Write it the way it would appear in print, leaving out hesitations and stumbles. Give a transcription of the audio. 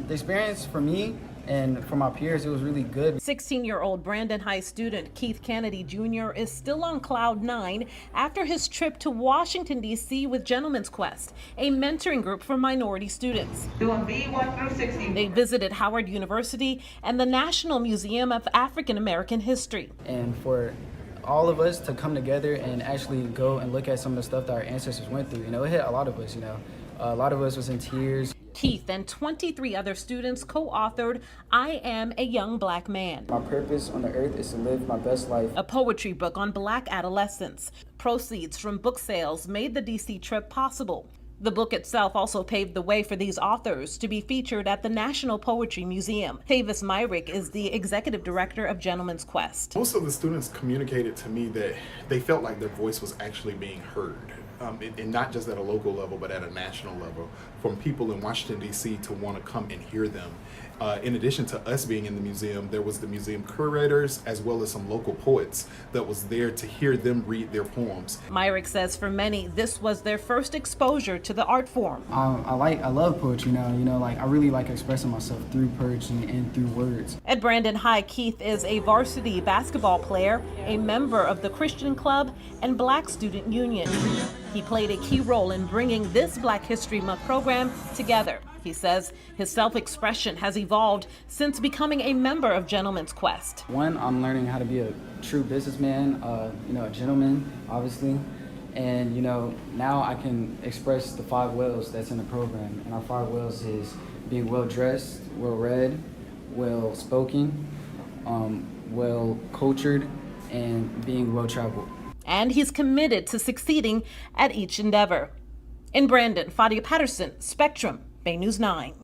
The experience for me and for my peers, it was really good. 16-year-old Brandon High student Keith Kennedy Jr. is still on cloud nine after his trip to Washington, D.C. with Gentlemen's Quest, a mentoring group for minority students. Doing B1 through 60. They visited Howard University and the National Museum of African American History. And for all of us to come together and actually go and look at some of the stuff that our ancestors went through, it hit a lot of us, A lot of us was in tears. Keith and 23 other students co-authored I Am a Young Black Man. My purpose on the earth is to live my best life. A poetry book on Black adolescence. Proceeds from book sales made the DC trip possible. The book itself also paved the way for these authors to be featured at the National Poetry Museum. Tavis Myrick is the executive director of Gentlemen's Quest. Most of the students communicated to me that they felt like their voice was actually being heard. And not just at a local level, but at a national level, from people in Washington, D.C. to want to come and hear them. In addition to us being in the museum, there was the museum curators as well as some local poets that was there to hear them read their poems. Myrick says for many, this was their first exposure to the art form. I love poetry I really like expressing myself through poetry and through words. At Brandon High, Keith is a varsity basketball player, a member of the Christian Club and Black Student Union. He played a key role in bringing this Black History Month program together. He says his self-expression has evolved since becoming a member of Gentlemen's Quest. One, I'm learning how to be a true businessman, a gentleman, obviously. And, now I can express the 5 W's that's in the program. And our 5 W's is being well-dressed, well-read, well-spoken, well-cultured, and being well-traveled. And he's committed to succeeding at each endeavor. In Brandon, Fadia Patterson, Spectrum, Bay News 9.